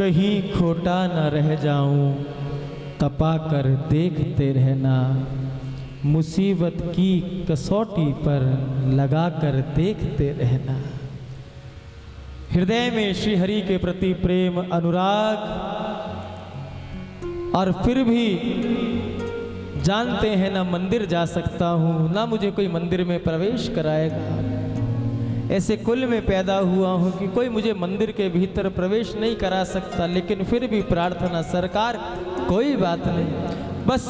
कहीं खोटा न रह जाऊं, तपा कर देखते रहना, मुसीबत की कसौटी पर लगा कर देखते रहना। हृदय में श्री हरि के प्रति प्रेम अनुराग, और फिर भी जानते हैं ना मंदिर जा सकता हूँ ना मुझे कोई मंदिर में प्रवेश कराएगा। ऐसे कुल में पैदा हुआ हूँ कि कोई मुझे मंदिर के भीतर प्रवेश नहीं करा सकता, लेकिन फिर भी प्रार्थना सरकार कोई बात नहीं, बस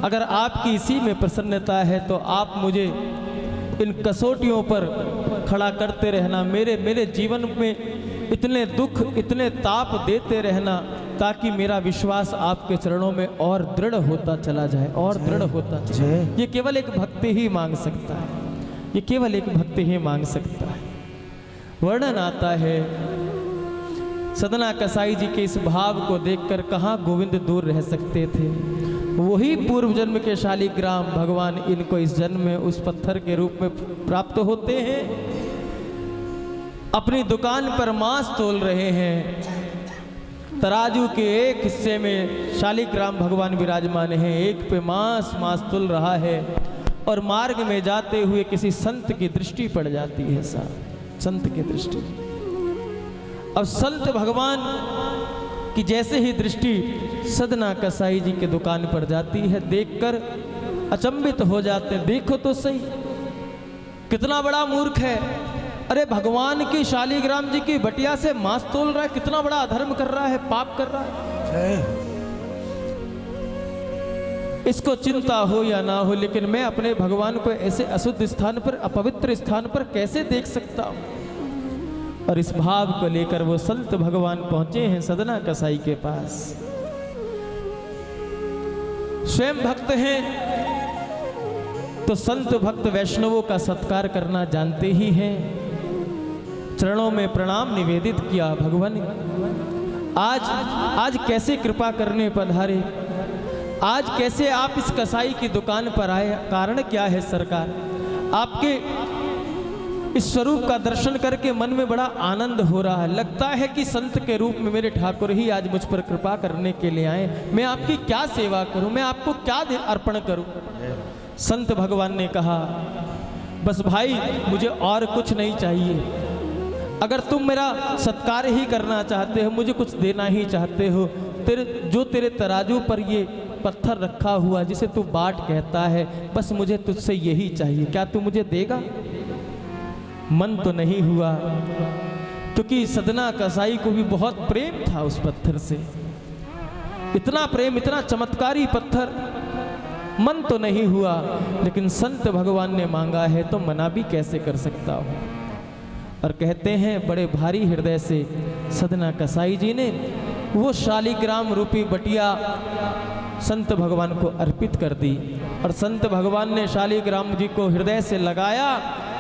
अगर आपकी इसी में प्रसन्नता है तो आप मुझे इन कसौटियों पर खड़ा करते रहना, मेरे जीवन में इतने दुख इतने ताप देते रहना, ताकि मेरा विश्वास आपके चरणों में और दृढ़ होता चला जाए, और दृढ़ होता चला जाए। ये केवल एक भक्त ही मांग सकता है, ये केवल एक भक्त ही मांग सकता है। वर्णन आता है सदना कसाई जी के इस भाव को देखकर कहाँ गोविंद दूर रह सकते थे। वही पूर्व जन्म के शालिग्राम भगवान इनको इस जन्म में उस पत्थर के रूप में प्राप्त होते हैं। अपनी दुकान पर मांस तोल रहे हैं, तराजू के एक हिस्से में शालिग्राम भगवान विराजमान हैं, एक पे मांस तुल रहा है, और मार्ग में जाते हुए किसी संत की दृष्टि पड़ जाती है। संत की दृष्टि, अब संत भगवान की जैसे ही दृष्टि सदना कसाई जी के दुकान पर जाती है, देखकर अचंभित हो जाते हैं। देखो तो सही कितना बड़ा मूर्ख है, अरे भगवान की शालिग्राम जी की बटिया से मांस तोल रहा है, कितना बड़ा अधर्म कर रहा है, पाप कर रहा है। इसको चिंता हो या ना हो, लेकिन मैं अपने भगवान को ऐसे अशुद्ध स्थान पर, अपवित्र स्थान पर कैसे देख सकता हूं। और इस भाव को लेकर वो संत भगवान पहुंचे हैं सदना कसाई के पास। स्वयं भक्त हैं तो संत भक्त वैष्णवों का सत्कार करना जानते ही हैं। चरणों में प्रणाम निवेदित किया, भगवान आज कैसे कृपा करने पधारे, आज कैसे आप इस कसाई की दुकान पर आए, कारण क्या है सरकार। आपके इस स्वरूप का दर्शन करके मन में बड़ा आनंद हो रहा है, लगता है कि संत के रूप में मेरे ठाकुर ही आज मुझ पर कृपा करने के लिए आए। मैं आपकी क्या सेवा करूं, मैं आपको क्या अर्पण करूं। संत भगवान ने कहा, बस भाई मुझे और कुछ नहीं चाहिए, अगर तुम मेरा सत्कार ही करना चाहते हो, मुझे कुछ देना ही चाहते हो, तेरे तराजू पर ये पत्थर रखा हुआ जिसे तू बाट कहता है, बस मुझे तुझसे यही चाहिए, क्या तू मुझे देगा। मन तो नहीं हुआ, क्योंकि सदना कसाई को भी बहुत प्रेम था उस पत्थर से, इतना प्रेम, इतना चमत्कारी पत्थर। मन तो नहीं हुआ, लेकिन संत भगवान ने मांगा है तो मना भी कैसे कर सकता हूं। और कहते हैं बड़े भारी हृदय से सदना कसाई जी ने वो शालिग्राम रूपी बटिया संत भगवान को अर्पित कर दी, और संत भगवान ने शालिग्राम जी को हृदय से लगाया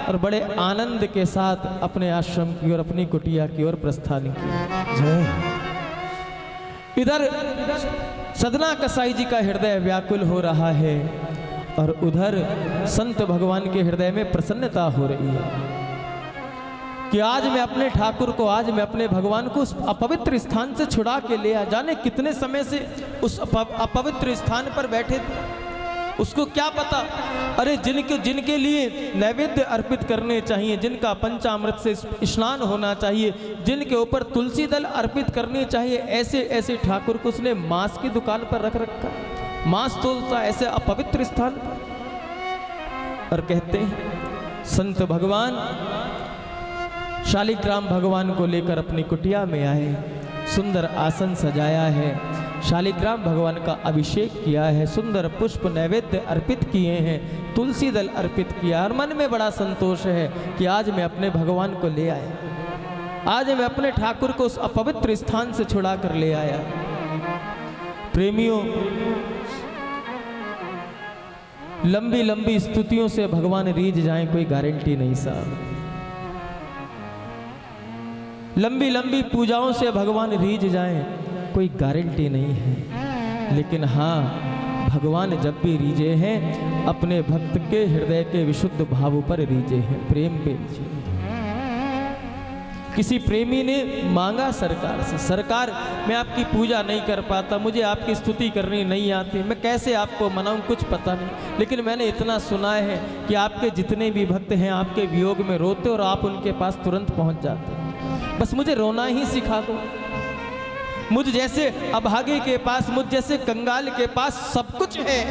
और बड़े आनंद के साथ अपने आश्रम की और अपनी कुटिया की ओर प्रस्थान किया। इधर सदना कसाई जी का हृदय व्याकुल हो रहा है, और उधर संत भगवान के हृदय में प्रसन्नता हो रही है कि आज मैं अपने ठाकुर को, आज मैं अपने भगवान को उस अपवित्र स्थान से छुड़ा के ले आ। जाने कितने समय से उस अपवित्र स्थान पर बैठे थे, उसको क्या पता। अरे जिनके लिए नैवेद्य अर्पित करने चाहिए, जिनका पंचामृत से स्नान होना चाहिए, जिनके ऊपर तुलसी दल अर्पित करने चाहिए, ऐसे ठाकुर को उसने मांस की दुकान पर रख रखा, मांस तोलता ऐसे अपवित्र स्थान पर। और कहते हैं संत भगवान शालिग्राम भगवान को लेकर अपनी कुटिया में आए, सुंदर आसन सजाया है, शालिग्राम भगवान का अभिषेक किया है, सुंदर पुष्प नैवेद्य अर्पित किए हैं, तुलसी दल अर्पित किया, और मन में बड़ा संतोष है कि आज मैं अपने भगवान को ले आया, आज मैं अपने ठाकुर को उस अपवित्र स्थान से छुड़ा कर ले आया। प्रेमियों, लंबी लंबी स्तुतियों से भगवान रीझ जाएं कोई गारंटी नहीं साहब, लंबी लंबी पूजाओं से भगवान रीझ जाएं कोई गारंटी नहीं है। लेकिन हाँ, भगवान जब भी रीझे हैं अपने भक्त के हृदय के विशुद्ध भाव पर रीझे हैं, प्रेम पे रीझे हैं। किसी प्रेमी ने मांगा सरकार से, सरकार मैं आपकी पूजा नहीं कर पाता, मुझे आपकी स्तुति करनी नहीं आती, मैं कैसे आपको मनाऊं कुछ पता नहीं, लेकिन मैंने इतना सुना है कि आपके जितने भी भक्त हैं आपके वियोग में रोते और आप उनके पास तुरंत पहुंच जाते हैं, बस मुझे रोना ही सिखा दो। मुझ जैसे अभागे के पास, मुझ जैसे कंगाल के पास सब कुछ है,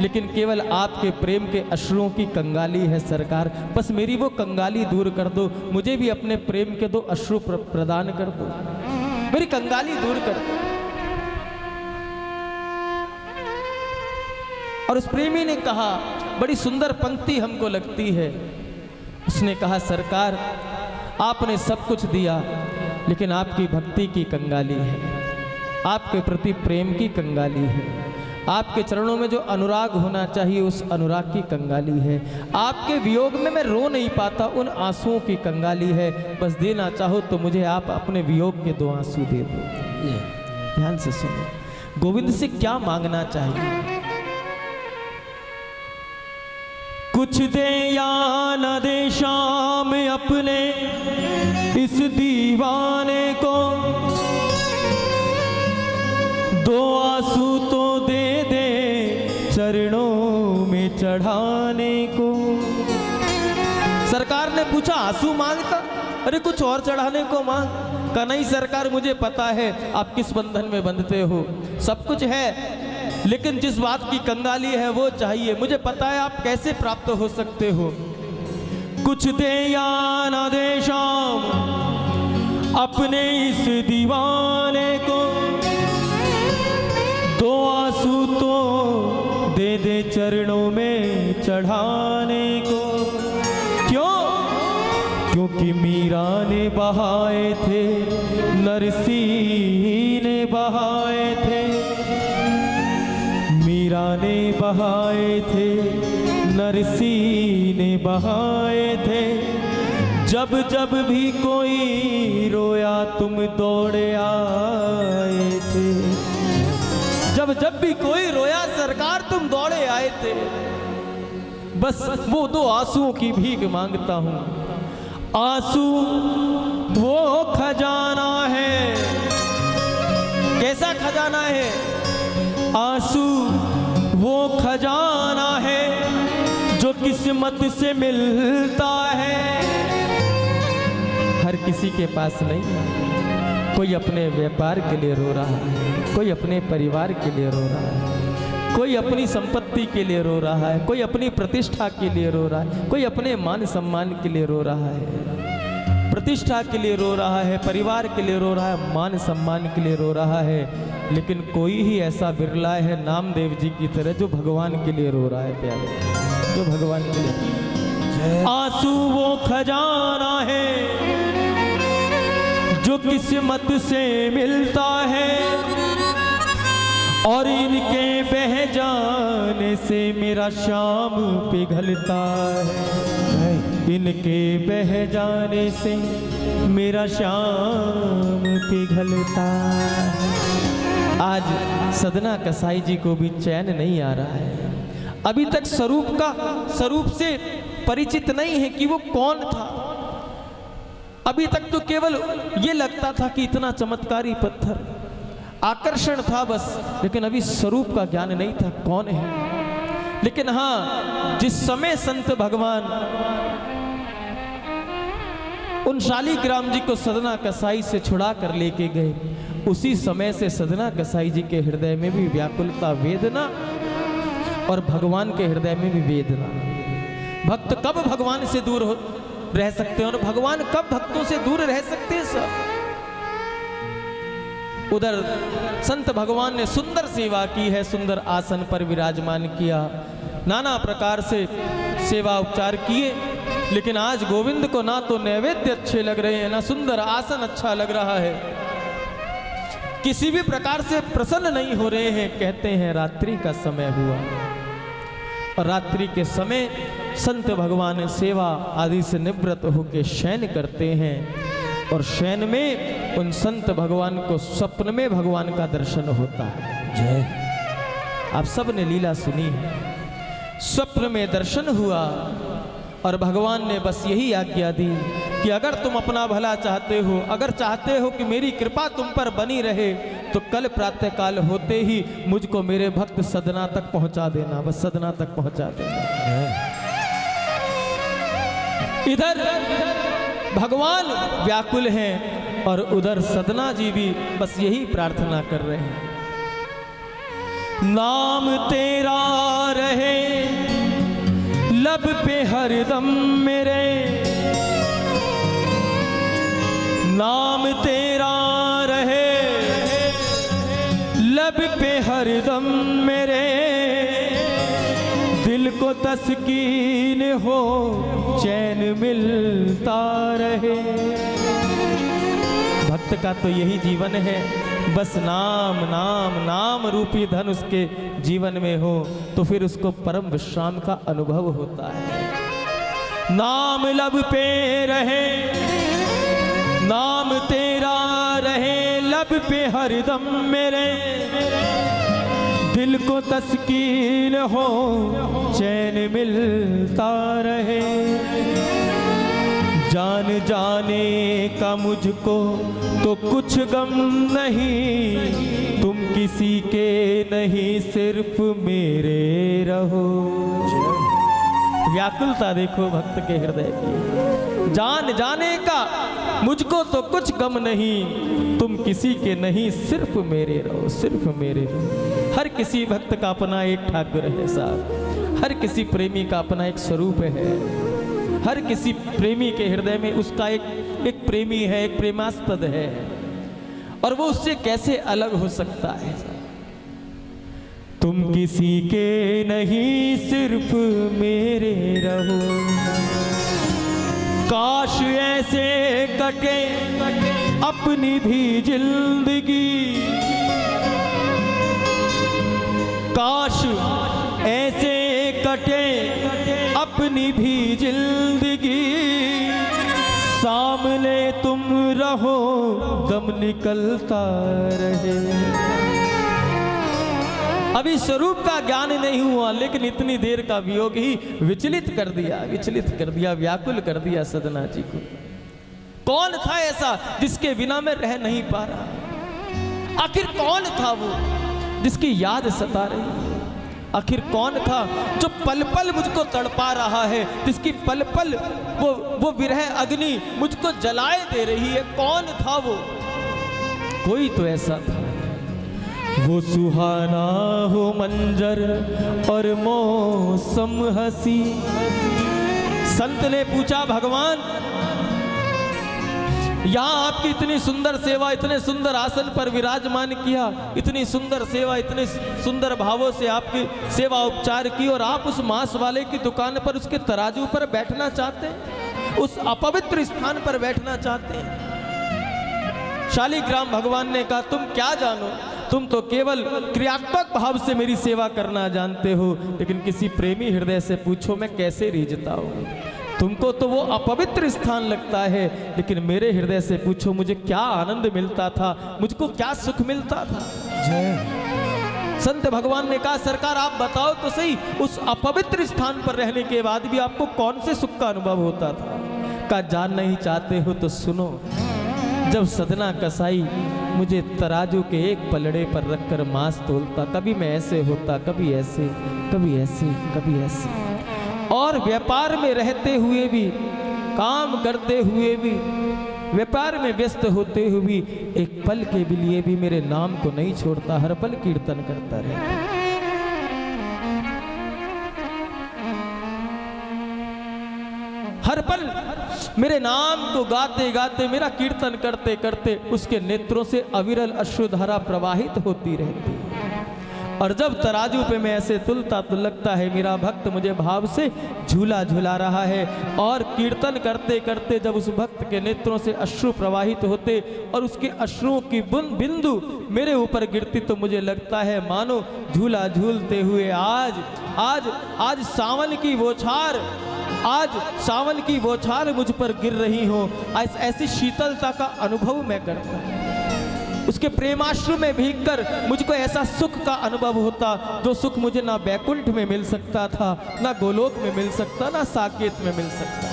लेकिन केवल आपके प्रेम के अश्रुओं की कंगाली है सरकार, बस मेरी वो कंगाली दूर कर दो, मुझे भी अपने प्रेम के दो अश्रु प्रदान कर दो, मेरी कंगाली दूर कर दो। और उस प्रेमी ने कहा, बड़ी सुंदर पंक्ति हमको लगती है, उसने कहा सरकार आपने सब कुछ दिया, लेकिन आपकी भक्ति की कंगाली है, आपके प्रति प्रेम की कंगाली है, आपके चरणों में जो अनुराग होना चाहिए उस अनुराग की कंगाली है, आपके वियोग में मैं रो नहीं पाता उन आंसुओं की कंगाली है, बस देना चाहो तो मुझे आप अपने वियोग के 2 आंसू दे दो। ध्यान से सुनो, गोविंद से क्या मांगना चाहिए? कुछ दे या न दे शाम अपने इस दीवाने को, 2 आंसू तो दे दे चरणों में चढ़ाने को। सरकार ने पूछा आंसू मांगता, अरे कुछ और चढ़ाने को मांग। कहा नहीं सरकार मुझे पता है आप किस बंधन में बंधते हो, सब कुछ है, लेकिन जिस बात की कंगाली है वो चाहिए, मुझे पता है आप कैसे प्राप्त हो सकते हो। कुछ दे या ना दे शाम अपने इस दीवाने को, 2 आंसू तो दे दे चरणों में चढ़ाने को। क्यों? क्योंकि मीरा ने बहाए थे, नरसी ने बहाए थे, मीरा ने बहाए थे, नरसी ने बहाए थे, जब जब भी कोई रोया तुम दौड़े आए थे, जब जब भी कोई रोया सरकार तुम दौड़े आए थे। बस वो 2 आंसुओं की भीख मांगता हूं। आंसू वो खजाना है, कैसा खजाना है? आंसू वो खजाना है जो किस्मत से मिलता है, हर किसी के पास नहीं है। कोई अपने व्यापार के लिए रो रहा है, कोई अपने परिवार के लिए रो रहा है, कोई अपनी संपत्ति के लिए रो रहा है, कोई अपनी प्रतिष्ठा के लिए रो रहा है, कोई अपने मान सम्मान के लिए रो रहा है, प्रतिष्ठा के लिए रो रहा है, परिवार के लिए रो रहा है, मान सम्मान के लिए रो रहा है, लेकिन कोई ही ऐसा बिरला है नामदेव जी की तरह जो भगवान के लिए रो रहा है प्यारे, जो भगवान के लिए। आंसू वो खजाना है जो किस्मत से मिलता है, और इनके बह जाने से मेरा शाम पिघलता है, इनके बह जाने से मेरा शाम पिघलता है। आज सदना कसाई जी को भी चैन नहीं आ रहा है, अभी तक स्वरूप से परिचित नहीं है कि वो कौन था। अभी तक तो केवल ये लगता था कि इतना चमत्कारी पत्थर, आकर्षण था बस, लेकिन अभी स्वरूप का ज्ञान नहीं था कौन है। लेकिन हाँ, जिस समय संत भगवान उन शालीग्राम जी को सदना कसाई से छुड़ा कर लेके गए, उसी समय से सदना कसाई जी के हृदय में भी व्याकुलता, वेदना, और भगवान के हृदय में भी वेदना। भक्त कब भगवान से दूर रह सकते हैं और भगवान कब भक्तों से दूर रह सकते हैं सब। उधर संत भगवान ने सुंदर सेवा की है, सुंदर आसन पर विराजमान किया, नाना प्रकार से सेवा उपचार किए, लेकिन आज गोविंद को ना तो नैवेद्य अच्छे लग रहे हैं, ना सुंदर आसन अच्छा लग रहा है, किसी भी प्रकार से प्रसन्न नहीं हो रहे हैं। कहते हैं रात्रि का समय हुआ, और रात्रि के समय संत भगवान सेवा आदि से निवृत्त होकर शयन करते हैं, और शयन में उन संत भगवान को स्वप्न में भगवान का दर्शन होता है। जय। आप सब ने लीला सुनी है, स्वप्न में दर्शन हुआ और भगवान ने बस यही आज्ञा दी कि अगर तुम अपना भला चाहते हो, अगर चाहते हो कि मेरी कृपा तुम पर बनी रहे, तो कल प्रातःकाल होते ही मुझको मेरे भक्त सदना तक पहुंचा देना, बस सदना तक पहुंचा देना। इधर भगवान व्याकुल हैं और उधर सदना जी भी बस यही प्रार्थना कर रहे हैं, नाम तेरा रहे लब पे हरदम मेरे, नाम तेरा रहे लब पे हरदम मेरे, दिल को तस्कीन हो चैन मिलता रहे। भक्त का तो यही जीवन है, बस नाम नाम नाम रूपी धन उसके जीवन में हो तो फिर उसको परम विश्राम का अनुभव होता है। नाम लब पे रहे, नाम तेरा रहे लब पे हरदम मेरे, दिल को तस्कीन हो चैन मिलता रहे। जान जाने का मुझको तो कुछ गम नहीं, तुम किसी के नहीं सिर्फ मेरे रहो। व्याकुलता देखो भक्त के हृदय की। जान जाने का मुझको तो कुछ गम नहीं, तुम किसी के नहीं सिर्फ मेरे रहो, सिर्फ मेरे रहो। हर किसी भक्त का अपना एक ठाकुर है साहब, हर किसी प्रेमी का अपना एक स्वरूप है, हर किसी प्रेमी के हृदय में उसका एक प्रेमी है, एक प्रेमास्पद है, और वो उससे कैसे अलग हो सकता है। तुम किसी के नहीं सिर्फ मेरे रहो, काश ऐसे कटे अपनी भी जिंदगी, काश ऐसे कटे अपनी भी जिंदगी, सामने तुम रहो दम निकलता रहे। अभी स्वरूप का ज्ञान नहीं हुआ, लेकिन इतनी देर का वियोग ही विचलित कर दिया, व्याकुल कर दिया सदना जी को। कौन था ऐसा जिसके बिना मैं रह नहीं पा रहा? आखिर कौन था वो जिसकी याद सता रही है? आखिर कौन था जो पल पल मुझको तड़पा रहा है, जिसकी पल पल वो विरह अग्नि मुझको जलाए दे रही है? कौन था वो? कोई तो ऐसा था। वो सुहाना हो मंजर और मौसम हंसी। संत ने पूछा, भगवान यहाँ आपकी इतनी सुंदर सेवा, इतने सुंदर आसन पर विराजमान किया, इतनी सुंदर सेवा, इतने सुंदर भावों से आपकी सेवा उपचार की, और आप उस मांस वाले की दुकान पर उसके तराजू पर बैठना चाहते हैं, उस अपवित्र स्थान पर बैठना चाहते हैं। शालिग्राम भगवान ने कहा, तुम क्या जानो, तुम तो केवल क्रियात्मक भाव से मेरी सेवा करना जानते हो, लेकिन किसी प्रेमी हृदय से पूछो मैं कैसे रीझता हूँ। तुमको तो वो अपवित्र स्थान लगता है, लेकिन मेरे हृदय से पूछो मुझे क्या आनंद मिलता था, मुझको क्या सुख मिलता था। जय। संत भगवान ने कहा, सरकार आप बताओ तो सही, उस अपवित्र स्थान पर रहने के बाद भी आपको कौन से सुख का अनुभव होता था? का जान नहीं चाहते हो तो सुनो। जब सदना कसाई मुझे तराजू के एक पलड़े पर रखकर मांस तोलता, कभी मैं ऐसे होता, कभी ऐसे, कभी ऐसे, कभी ऐसे, और व्यापार में रहते हुए भी, काम करते हुए भी, व्यापार में व्यस्त होते हुए भी एक पल के लिए भी मेरे नाम को नहीं छोड़ता, हर पल कीर्तन करता रहता। हर पल मेरे नाम को गाते गाते, मेरा कीर्तन करते करते उसके नेत्रों से अविरल अश्रुधारा प्रवाहित होती रहती। और जब तराजू पे मैं ऐसे तुलता तो लगता है मेरा भक्त मुझे भाव से झूला झूला रहा है। और कीर्तन करते करते जब उस भक्त के नेत्रों से अश्रु प्रवाहित होते और उसके अश्रुओं की बिंदु मेरे ऊपर गिरती, तो मुझे लगता है मानो झूला झूलते हुए आज सावन की बौछार, आज सावन की बौछार मुझ पर गिर रही हो, ऐसी शीतलता का अनुभव मैं करता हूँ। उसके प्रेमाश्रु में भीगकर मुझको ऐसा सुख का अनुभव होता, जो सुख मुझे ना बैकुंठ में मिल सकता था, ना गोलोक में मिल सकता, ना साकेत में मिल सकता।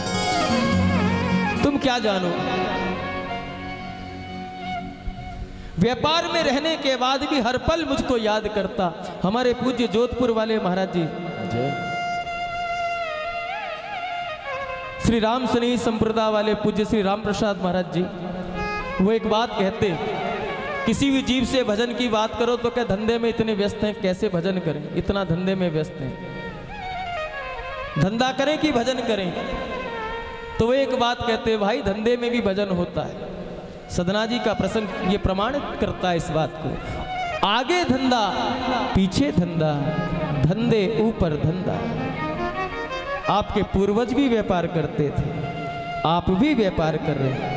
तुम क्या जानो। व्यापार में रहने के बाद भी हर पल मुझको याद करता हमारे पूज्य जोधपुर वाले महाराज जी, श्री राम सनी संप्रदाय वाले पूज्य श्री राम प्रसाद महाराज जी, वो एक बात कहते, किसी भी जीव से भजन की बात करो तो क्या धंधे में इतने व्यस्त हैं, कैसे भजन करें, इतना धंधे में व्यस्त हैं, धंधा करें कि भजन करें। तो वो एक बात कहते, भाई धंधे में भी भजन होता है। सदना जी का प्रसंग ये प्रमाणित करता है इस बात को। आगे धंधा पीछे धंधा, धंधे ऊपर धंधा। आपके पूर्वज भी व्यापार करते थे, आप भी व्यापार कर रहे हैं,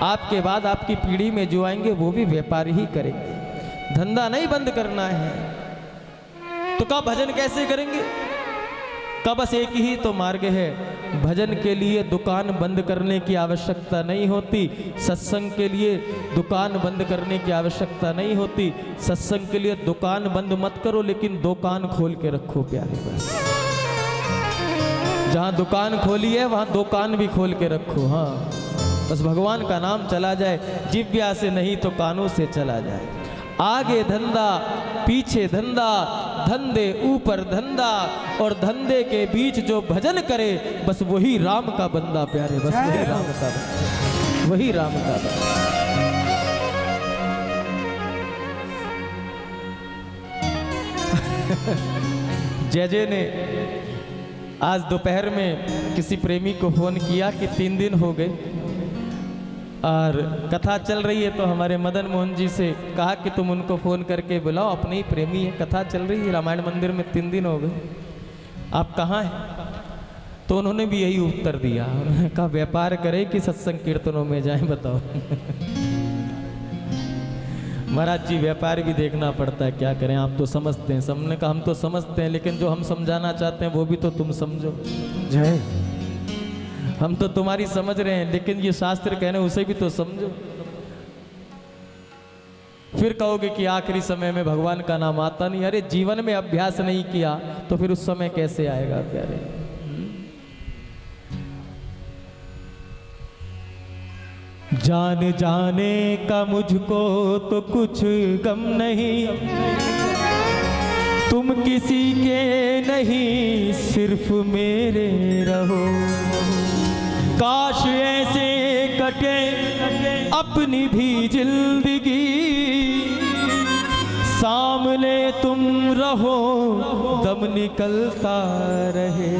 आपके बाद आपकी पीढ़ी में जो आएंगे वो भी व्यापार ही करेंगे। धंधा नहीं बंद करना है तो कब भजन कैसे करेंगे? का बस एक ही तो मार्ग है, भजन के लिए दुकान बंद करने की आवश्यकता नहीं होती, सत्संग के लिए दुकान बंद करने की आवश्यकता नहीं होती। सत्संग के लिए दुकान बंद मत करो, लेकिन दुकान खोल के रखो प्यारे। बस जहाँ दुकान खोली है वहाँ दुकान भी खोल के रखो। हाँ, बस भगवान का नाम चला जाए, जिव्या से नहीं तो कानों से चला जाए। आगे धंधा पीछे धंधा, धंधे ऊपर धंधा, और धंधे के बीच जो भजन करे बस वही राम का बंदा प्यारे। बस वही राम का बंदा, वही राम का बंदा। जय जय ने आज दोपहर में किसी प्रेमी को फोन किया कि 3 दिन हो गए और कथा चल रही है, तो हमारे मदन मोहन जी से कहा कि तुम उनको फ़ोन करके बुलाओ, अपने ही प्रेमी है, कथा चल रही है रामायण मंदिर में, 3 दिन हो गए, आप कहाँ हैं? तो उन्होंने भी यही उत्तर दिया, उन्होंने कहा व्यापार करें कि सत्संग कीर्तनों में जाएं, बताओ। महाराज जी व्यापार भी देखना पड़ता है, क्या करें, आप तो समझते हैं। सबने कहा हम तो समझते हैं, लेकिन जो हम समझाना चाहते हैं वो भी तो तुम समझो। जय, हम तो तुम्हारी समझ रहे हैं, लेकिन ये शास्त्र कहने उसे भी तो समझो। फिर कहोगे कि आखिरी समय में भगवान का नाम आता नहीं। अरे जीवन में अभ्यास नहीं किया तो फिर उस समय कैसे आएगा प्यारे? जान जाने का मुझको तो कुछ गम नहीं, तुम किसी के नहीं सिर्फ मेरे रहो। काश ऐसे कटे अपनी भी जिंदगी, सामने तुम रहो दम निकलता रहे।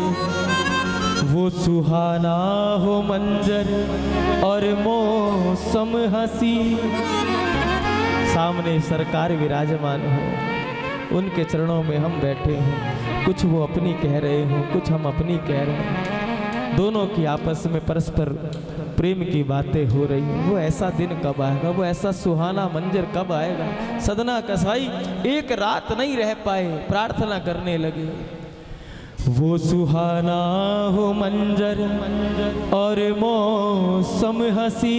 वो सुहाना हो मंजर और मौसम हंसी, सामने सरकार विराजमान हो, उनके चरणों में हम बैठे हों, कुछ वो अपनी कह रहे हो, कुछ हम अपनी कह रहे हैं, दोनों की आपस में परस्पर प्रेम की बातें हो रही हैं। वो ऐसा दिन कब आएगा, वो ऐसा सुहाना मंजर कब आएगा? सदना कसाई एक रात नहीं रह पाए, प्रार्थना करने लगे। वो सुहाना हो मंजर और मौसम हंसी,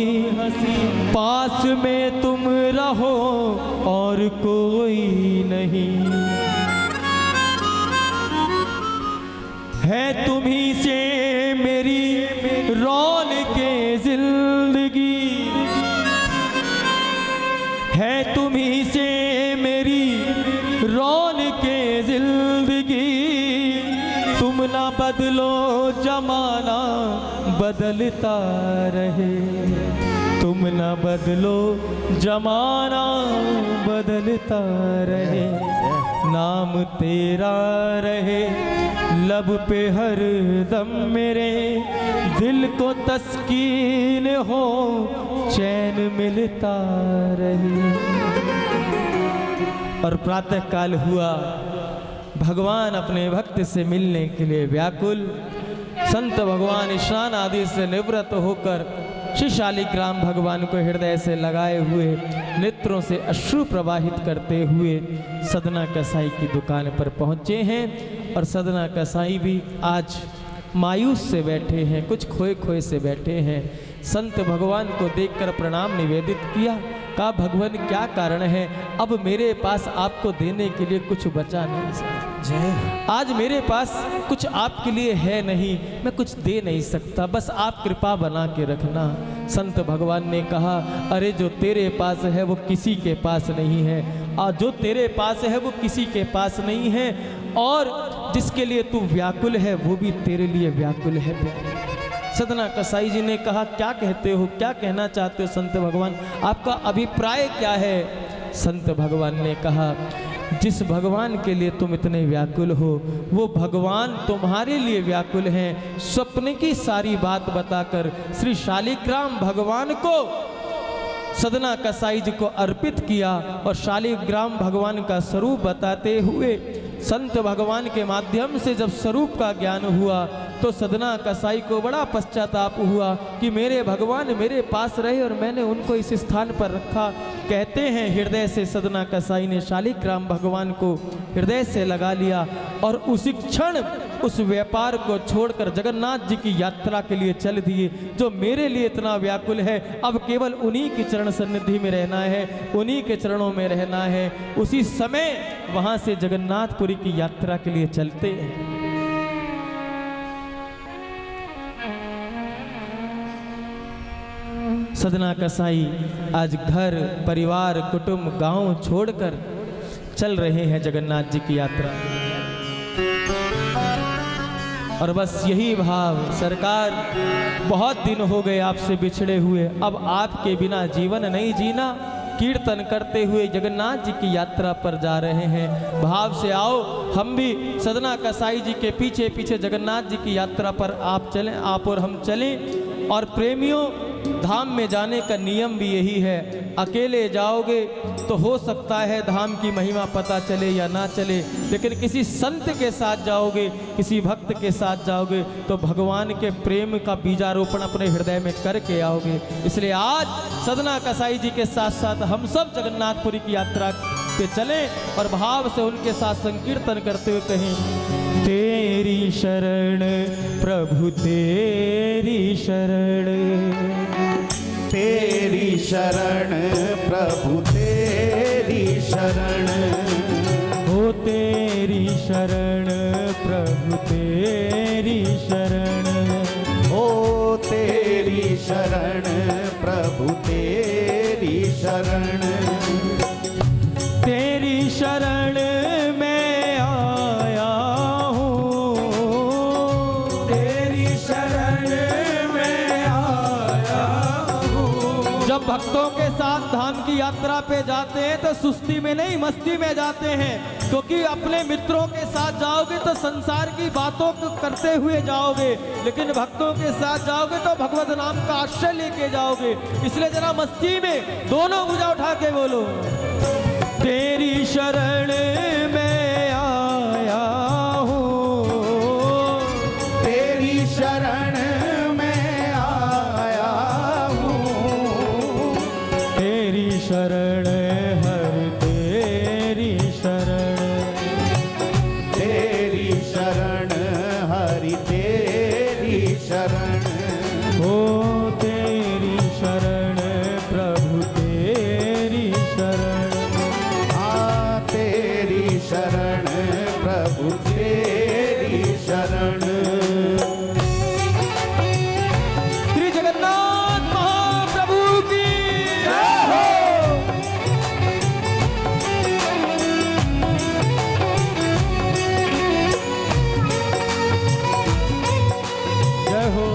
पास में तुम रहो और कोई नहीं, है तुम्ही से मेरी रौनके जिंदगी, है तुम्ही से मेरी रौनके जिंदगी। तुम ना बदलो जमाना बदलता रहे, तुम ना बदलो जमाना बदलता रहे। नाम तेरा रहे लब पे हर दम मेरे, दिल को तस्कीन हो चैन मिलता रहे। और प्रातः काल हुआ, भगवान अपने भक्त से मिलने के लिए व्याकुल। संत भगवान स्नान आदि से निवृत्त होकर श्री शालिग्राम भगवान को हृदय से लगाए हुए, नेत्रों से अश्रु प्रवाहित करते हुए सदना कसाई की दुकान पर पहुँचे हैं। और सदना कसाई भी आज मायूस से बैठे हैं, कुछ खोए खोए से बैठे हैं। संत भगवान को देखकर प्रणाम निवेदित किया, कहा भगवान क्या कारण है, अब मेरे पास आपको देने के लिए कुछ बचा नहीं। आज मेरे पास कुछ आपके लिए है नहीं, मैं कुछ दे नहीं सकता, बस आप कृपा बना के रखना। संत भगवान ने कहा, अरे जो तेरे पास है वो किसी के पास नहीं है, और जो तेरे पास है वो किसी के पास नहीं है, और जिसके लिए तू व्याकुल है वो भी तेरे लिए व्याकुल है प्यारे। सदना कसाई जी ने कहा, क्या कहते हो, क्या कहना चाहते हो संत भगवान, आपका अभिप्राय क्या है? संत भगवान ने कहा, जिस भगवान के लिए तुम इतने व्याकुल हो वो भगवान तुम्हारे लिए व्याकुल हैं। स्वप्न की सारी बात बताकर श्री शालिग्राम भगवान को सदना कसाई जी को अर्पित किया, और शालिग्राम भगवान का स्वरूप बताते हुए संत भगवान के माध्यम से जब स्वरूप का ज्ञान हुआ तो सदना कसाई को बड़ा पश्चाताप हुआ कि मेरे भगवान मेरे पास रहे और मैंने उनको इस स्थान पर रखा। कहते हैं हृदय से सदना कसाई ने शालिग्राम भगवान को हृदय से लगा लिया, और उसी क्षण उस व्यापार को छोड़कर जगन्नाथ जी की यात्रा के लिए चल दिए। जो मेरे लिए इतना व्याकुल है, अब केवल उन्हीं की चरण सन्निधि में रहना है, उन्हीं के चरणों में रहना है। उसी समय वहां से जगन्नाथपुरी की यात्रा के लिए चलते हैं। सदना कसाई आज घर परिवार कुटुंब गांव छोड़कर चल रहे हैं जगन्नाथ जी की यात्रा, और बस यही भाव, सरकार बहुत दिन हो गए आपसे बिछड़े हुए, अब आपके बिना जीवन नहीं जीना। कीर्तन करते हुए जगन्नाथ जी की यात्रा पर जा रहे हैं। भाव से आओ, हम भी सदना कसाई जी के पीछे पीछे जगन्नाथ जी की यात्रा पर आप चलें, आप और हम चलें। और प्रेमियों, धाम में जाने का नियम भी यही है, अकेले जाओगे तो हो सकता है धाम की महिमा पता चले या ना चले, लेकिन किसी संत के साथ जाओगे, किसी भक्त के साथ जाओगे तो भगवान के प्रेम का बीजारोपण अपने हृदय में करके आओगे। इसलिए आज सदना कसाई जी के साथ साथ हम सब जगन्नाथपुरी की यात्रा पे चलें और भाव से उनके साथ संकीर्तन करते हुए कहें, तेरी शरण प्रभु तेरी शरण, तेरी शरण प्रभु तेरी शरण, हो तेरी शरण प्रभु तेरी शरण, हो तेरी शरण प्रभु तेरी शरण, तेरी शरण में आया हूँ, तेरी शरण में आया हूँ। जब भक्तों के साथ धाम की यात्रा पे जाते हैं तो सुस्ती में नहीं, मस्ती में जाते हैं, क्योंकि अपने मित्रों के साथ जाओगे तो संसार की बातों को करते हुए जाओगे, लेकिन भक्तों के साथ जाओगे तो भगवत नाम का आश्रय लेके जाओगे। इसलिए जरा मस्ती में दोनों भुजा उठा के बोलो, तेरी शरण में आया हूँ, तेरी शरण में आया हूँ, तेरी शरण हर तेरी शरण, तेरी शरण हरि तेरी शरण, हो तेरी शरण प्रभु तेरी शरण, तेरी शरण प्रभु तेरी शरण। श्री जगन्नाथ महाप्रभु की जय हो। जय हो।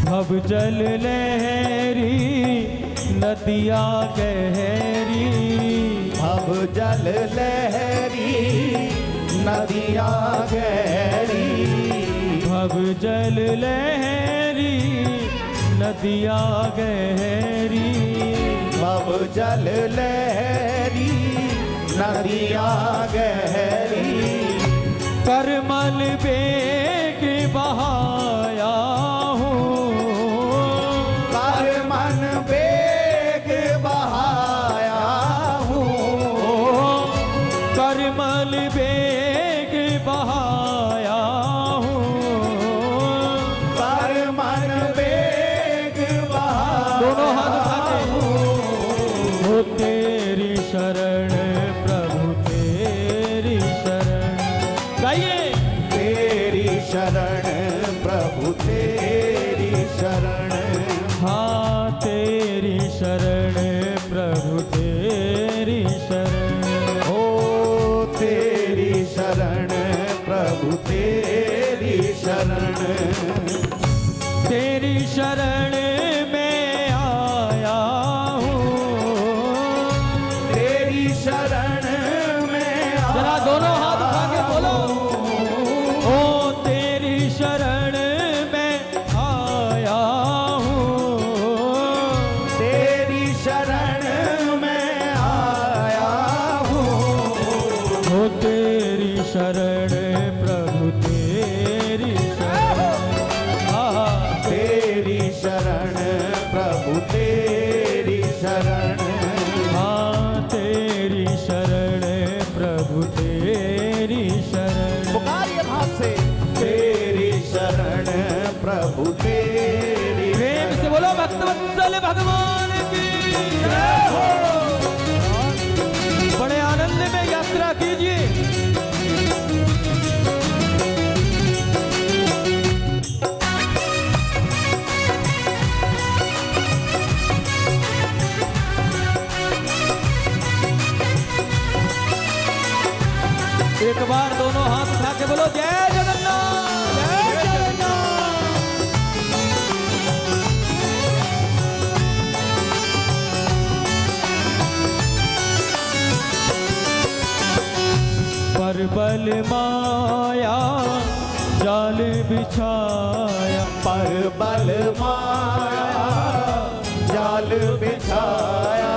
भव जल लहरी नदिया गहरी, भव जल लहरी नदिया गहरी, भव जल लहरी नदिया गहरी, भव जल लहरी नदिया गहरी, करमल बेग बहाया हूँ, कर मन बेग तेरी शरण प्रभु तेरी शरण। गाइए। तेरी शरण प्रभु तेरी शरण। हाँ तेरी शरण प्रभु तेरी शरण। ओ तेरी शरण प्रभु तेरी शरण। तेरी शरण में आया हूँ। तेरी शरण में जरा दोनों हाथ उठा के बोलो। ओ तेरी शरण में आया हूँ। तेरी शरण में आया हूँ। ओ तेरी शरण प्रभु तेरी शरण। तेरी शरण प्रभु तेरी शरण। हाँ तेरी शरण प्रभु तेरी शरण। पुकारिए भाव से। तेरी शरण प्रभु तेरी। प्रेम से बोलो भक्तवत्सल भगवान की जय हो। बड़े आनंद में यात्रा कीजिए। एक बार दोनों हाथ उठा के बोलो जय जगन्नाथ जय जगन्नाथ। परबल माया जाल बिछाया। परबल माया जाल बिछाया।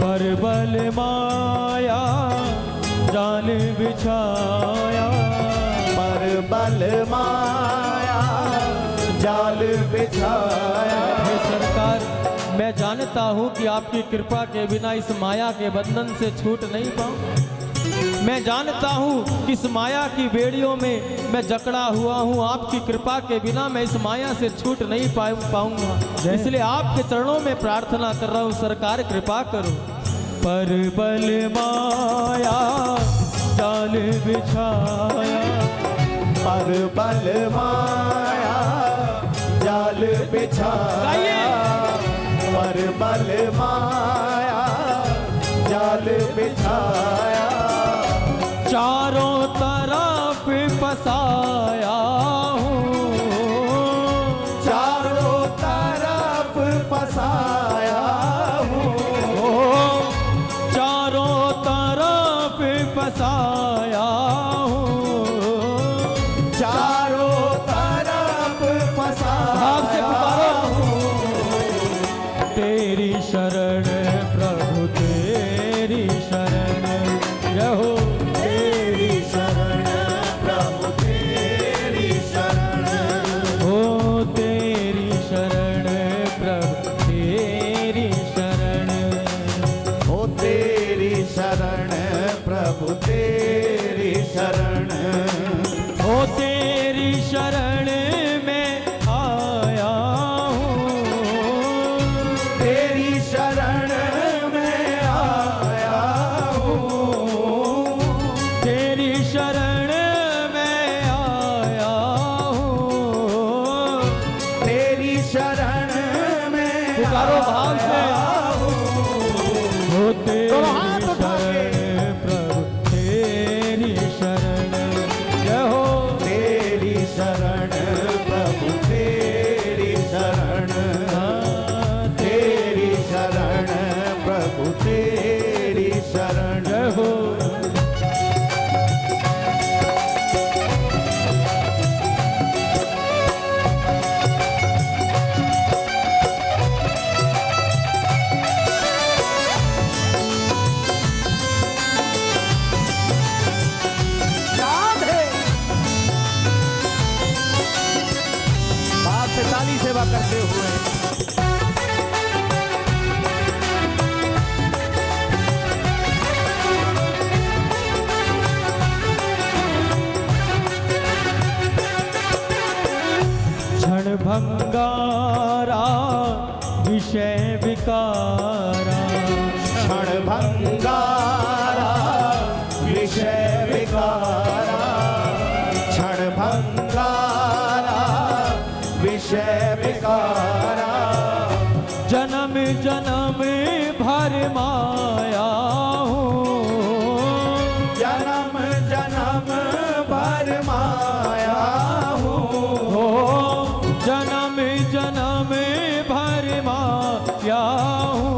परबल माया जाल बिछाया। परबल माया जाल बिछाया। हे सरकार, मैं जानता हूँ कि आपकी कृपा के बिना इस माया के बंधन से छूट नहीं पाऊँ। मैं जानता हूँ कि इस माया की बेड़ियों में मैं जकड़ा हुआ हूँ। आपकी कृपा के बिना मैं इस माया से छूट नहीं पाऊंगा। इसलिए आपके चरणों में प्रार्थना कर रहा हूँ, सरकार कृपा करो। परबल माया जाल बिछाया। परबल माया जाल बिछाया। परबल माया जाल बिछाया। चारों तरफ फसाया हूँ। चारों तरफ फसाया हूँ। चारों तरफ फसाया हूँ। चारों तरफ भाव से फसाया पुकारो। तेरी शरण प्रभु तेरी शरण। जय हो। तेरी शरण प्रभु तेरी शरण। हो तेरी शरण प्रभु तेरी शरण। ओ तेरी शरण प्रभु तेरी शरण। हो तेरी शरण में आया हूँ। तेरी शरण में आया हूँ। तेरी शरण में आया हूँ। तेरी शरण में पुकारो भाव से। हो तेरी दोनों हाथ उठा के। शरण प्रभु तेरी शरण। जय हो। तेरी शरण प्रभु तेरी शरण। तेरी शरण प्रभु तेरी शरण। जय हो। राधे। बाप से ताली सेवा करते हुए क्षण भंगारा विषय विकारा। क्षण भंगारा विषय विकारा, क्षण भंगारा विषय विकारा। जन्म जन्म भर माया हूँ, जन्म जन्म भर माया हूँ, जन्म जन्म भर माया हूँ,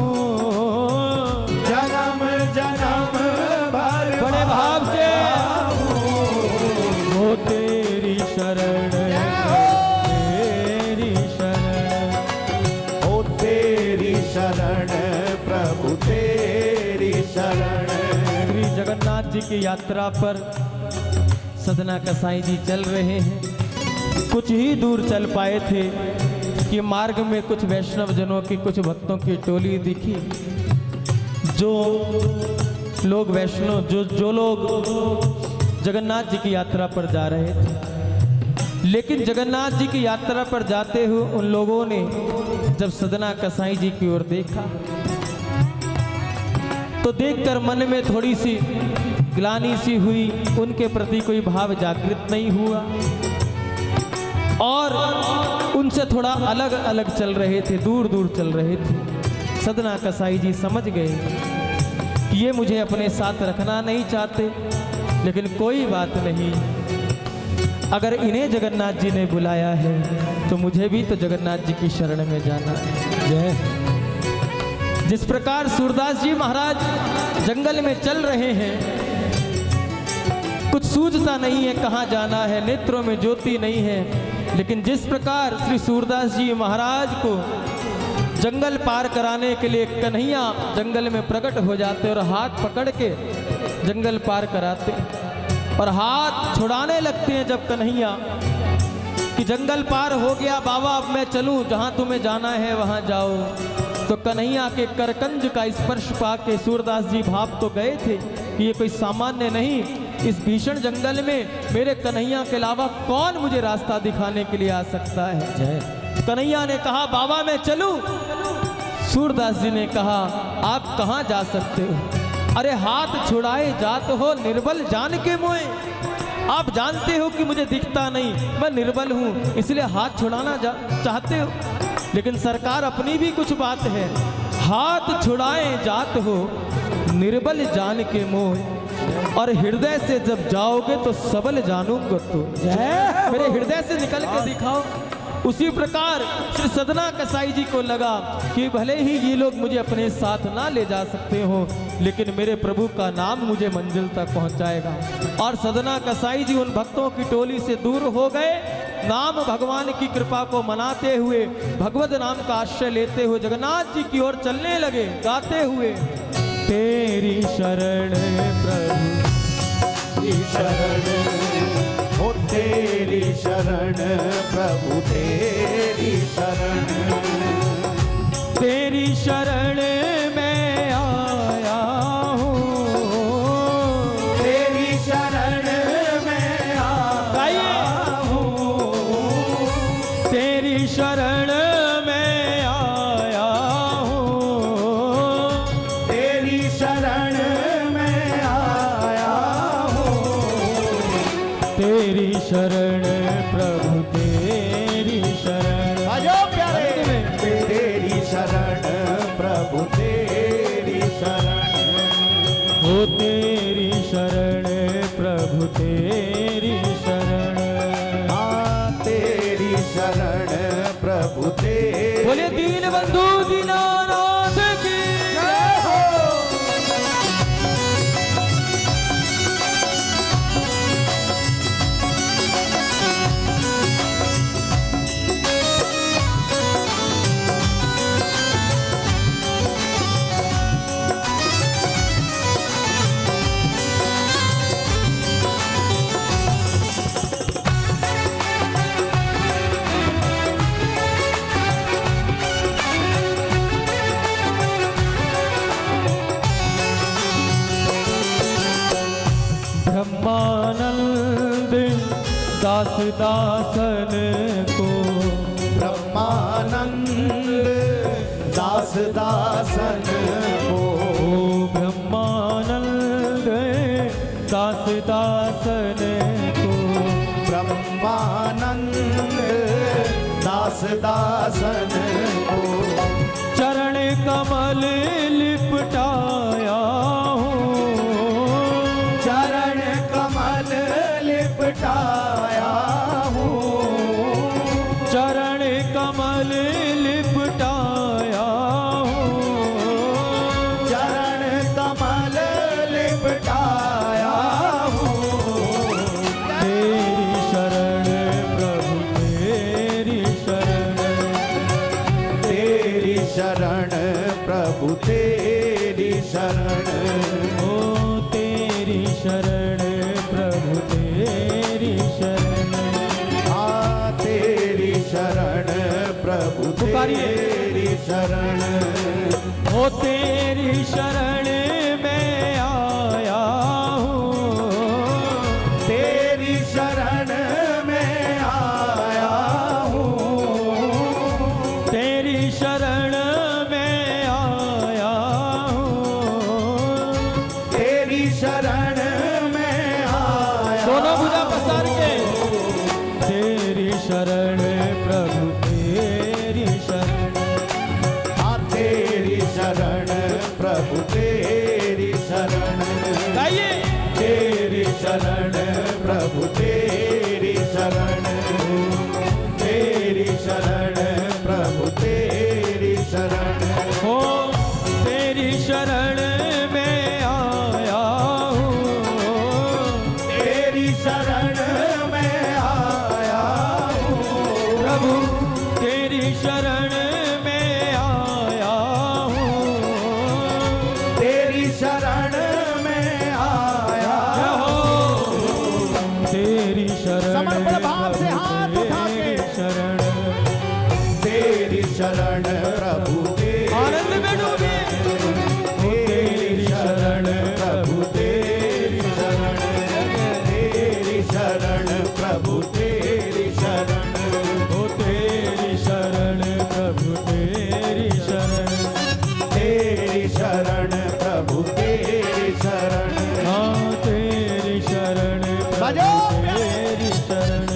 जन्म जन्म भर बड़े भाव से हूँ। हो तेरी शरण, तेरी शरण, ओ तेरी शरण प्रभु तेरी शरण। श्री जगन्नाथ जी की यात्रा पर सदना कसाई जी चल रहे हैं। कुछ ही दूर चल पाए थे कि मार्ग में कुछ वैष्णव जनों की, कुछ भक्तों की टोली दिखी। जो लोग वैष्णव, जो लोग जगन्नाथ जी की यात्रा पर जा रहे थे। लेकिन जगन्नाथ जी की यात्रा पर जाते हुए उन लोगों ने जब सदना कसाई जी की ओर देखा तो देखकर मन में थोड़ी सी ग्लानि सी हुई, उनके प्रति कोई भाव जागृत नहीं हुआ और उनसे थोड़ा अलग अलग चल रहे थे, दूर दूर चल रहे थे। सदना कसाई जी समझ गए कि ये मुझे अपने साथ रखना नहीं चाहते, लेकिन कोई बात नहीं, अगर इन्हें जगन्नाथ जी ने बुलाया है तो मुझे भी तो जगन्नाथ जी की शरण में जाना है। जय। जिस प्रकार सूरदास जी महाराज जंगल में चल रहे हैं, कुछ सूझता नहीं है कहाँ जाना है, नेत्रों में ज्योति नहीं है, लेकिन जिस प्रकार श्री सूरदास जी महाराज को जंगल पार कराने के लिए कन्हैया जंगल में प्रकट हो जाते और हाथ पकड़ के जंगल पार कराते और हाथ छुड़ाने लगते हैं जब कन्हैया कि जंगल पार हो गया बाबा, अब मैं चलूं, जहां तुम्हें जाना है वहां जाओ। तो कन्हैया के करकंज का स्पर्श पाके सूरदास जी भाप तो गए थे कि ये कोई सामान्य नहीं, इस भीषण जंगल में मेरे कन्हैया के अलावा कौन मुझे रास्ता दिखाने के लिए आ सकता है। जय। कन्हैया ने कहा बाबा मैं चलूं। सूरदास जी ने कहा आप कहां जा सकते हो, अरे हाथ छुड़ाए जात हो निर्बल जान के मोए। आप जानते हो कि मुझे दिखता नहीं, मैं निर्बल हूं, इसलिए हाथ छुड़ाना चाहते हो, लेकिन सरकार अपनी भी कुछ बात है। हाथ छुड़ाए जात हो निर्बल जान के मोह, और हृदय से जब जाओगे तो सबल जानूंगा तो। मेरे हृदय से निकल के दिखाओ। उसी प्रकार श्री सदना कसाई जी को लगा कि भले ही ये लोग मुझे अपने साथ ना ले जा सकते हो, लेकिन मेरे प्रभु का नाम मुझे मंजिल तक पहुंचाएगा। और सदना कसाई जी उन भक्तों की टोली से दूर हो गए, नाम भगवान की कृपा को मनाते हुए, भगवत नाम का आश्रय लेते हुए जगन्नाथ जी की ओर चलने लगे, गाते हुए तेरी शरण प्रभु शरण, ओ तेरी शरण प्रभु तेरी शरण, तेरी शरण में आया हूँ, तेरी शरण में आया हूँ, तेरी शरण में आया हूँ, तेरी शरण में आया हूँ, तेरी शरण प्रभु तेरी शरण। आजो प्यारे, तेरी शरण प्रभु तेरी शरण, हो तेरी शरण प्रभु तेरी शरण, हाँ तेरी शरण प्रभु तेरी। बोले दीन बंधु दीनानाथ की जय हो। ब्रह्मानंद दास दासन को, ब्रह्मानंद दास दासन को, दास दासन को चरण कमल लिपटाया हूँ, चरण कमल लिपटाया हूँ, चरण कमल लिपटाया हूँ, चरण कमल लिपटाया हूँ। तेरी शरण प्रभु तेरी शरण, तेरी शरण प्रभु तेरी शरण, ओ तेरी शरण प्रभु तेरी शरण। हाँ तेरी शरण प्रभु तेरी शरण, ओ तेरी शरण में आया हूँ, तेरी शरण में आया हूँ, तेरी शरण में आया हूँ। तेरी शरण में आया दोनों भुजा पसार के तेरी शरण प्रभु तेरी शरण, हाँ तेरी शरण प्रभु तेरी शरण, गाइए तेरी शरण प्रभु तेरी शरण, तेरी शरण प्रभु तेरी शरण, हो तेरी शरण में आया हूँ, तेरी शरण में आया हूँ, प्रभु तेरी शरण में आया हूँ, तेरी शरण में आया हो तेरी शरण समर्पण भाव से हाथ उठा के। तेरी शरण, तेरी शरण प्रभु तेरी आनंद में डूबे तेरी शरण प्रभु तेरी शरण, तेरी शरण प्रभु तेरी शरण, ओ तेरी शरण प्रभु तेरी शरण, तेरी शरण प्रभु तेरी शरण, हाँ तेरी शरण बजो प्रभु तेरी शरण,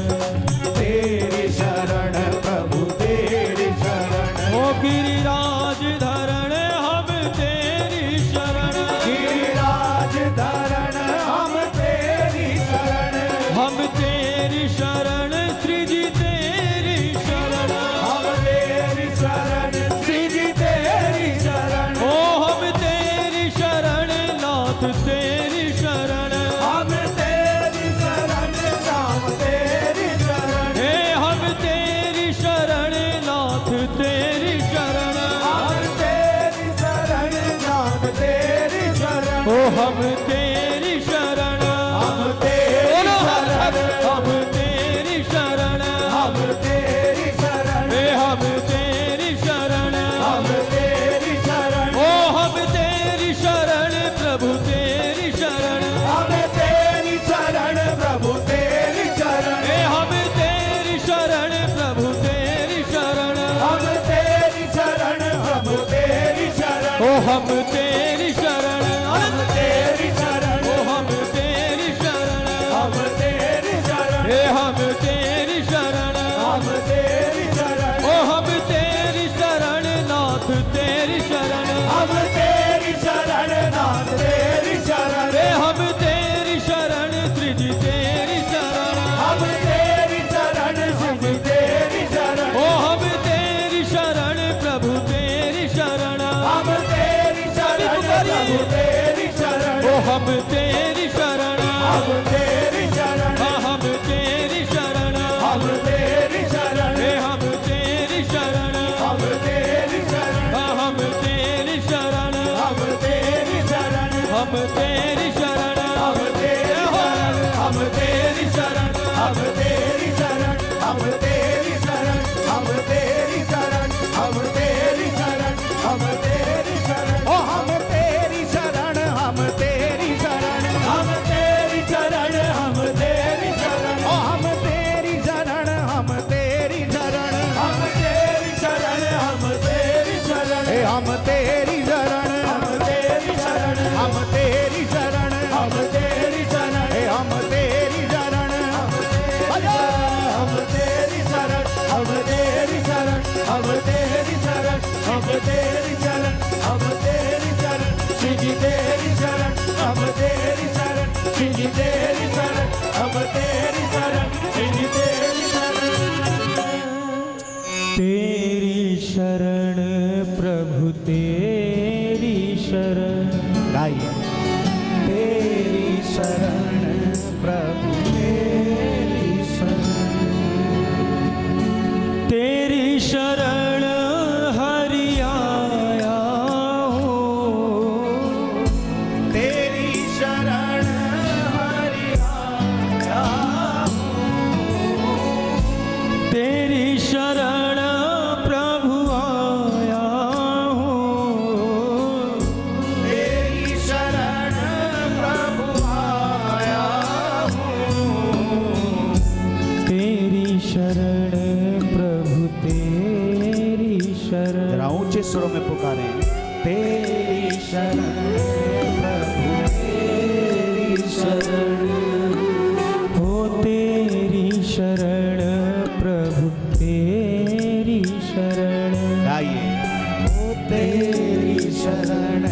तेरी शरण प्रभु तेरी शरण, ओ गिरिराज धरण हम तेरी शरण, गिरिराज धरण हम तेरी शरण, हम तेरी शरण श्री जी तेरी शरण, हम तेरी शरण श्री जी तेरी शरण, ओ हम तेरी शरण नाथ तेरी शरण, हम तेरी शरण राम तेरी शरण, हे हम तेरी शरण नाथ तेरी शरण, हम तेरी शरण राम तेरी शरण, ओ हम तेरी शरण, हम तेरी शरण, हम तेरी शरण, हम तेरी शरण, हे हम तेरी शरण, हम तेरी शरण, ओ हम तेरी शरण प्रभु तेरी शरण, हम तेरी शरण प्रभु तेरी शरण, हे हम तेरी शरण प्रभु तेरी शरण, हम तेरी शरण प्रभु तेरी शरण, ओ हम तेरी शरण, हम तेरी शरण, ओ हम तेरी शरण, हम तेरी शरण, हे हम तेरी शरण, हम तेरी शरण, ओ हम तेरी शरण नाथ तेरी शरण, हम तेरी शरण नाथ तेरी शरण, हे हम तेरी शरण श्री जी तेरी शरण, हम तेरी शरण शिव तेरी शरण, ओ हम तेरी शरण प्रभु तेरी शरण, हम तेरी शरण प्रभु तेरी शरण, ओ हम तेरी शरण, हम तेरी शरण, हाँ हम तेरी शरण, हम तेरी शरण, हे हम तेरी शरण, हम तेरी शरण, हाँ हम तेरी शरण, हम तेरी शरण, हम तेरी शरण, हम तेरी शरण, हम तेरी शरण, हम तेरी शरण, हम तेरी शरण, हम तेरी शरण, हम तेरी शरण, हम तेरी शरण, ओ हम तेरी शरण, हम तेरी शरण, हम तेरी शरण, हम तेरी शरण, ओ हम तेरी शरण, हम तेरी शरण, हम तेरी शरण, हम तेरी शरण, ए हम तेरी शरण, हम तेरी शरण, हम तेरी शरण, हम तेरी शरण, ए हम तेरी शरण, हम तेरी शरण, हम तेरी शरण, हम तेरी शरण, हम तेरी शरण, हम तेरी शरण, हम तेरी शरण, श्री जी तेरी शरण, हम तेरी शरण, श्री जी तेरी शरण, हम तेरी शरण, श्री जी तेरी शरण। तेरी शरण प्रभु तेरी शरण, गाइए। तेरी शरण प्रभु तेरी शरण, तेरी शरण हरि आया हूँ, तेरी शरण हरि आया हूँ, तेरी शरण प्रभु आया हूँ, तेरी शरण प्रभु आया हूँ, तेरी शरण प्रभु तेरी शरण। जरा ऊंचे सुरों में पुकारें। तेरी शरण प्रभु तेरी शरण, हो तेरी शरण प्रभु तेरी शरण, गाइए। ओ तेरी शरण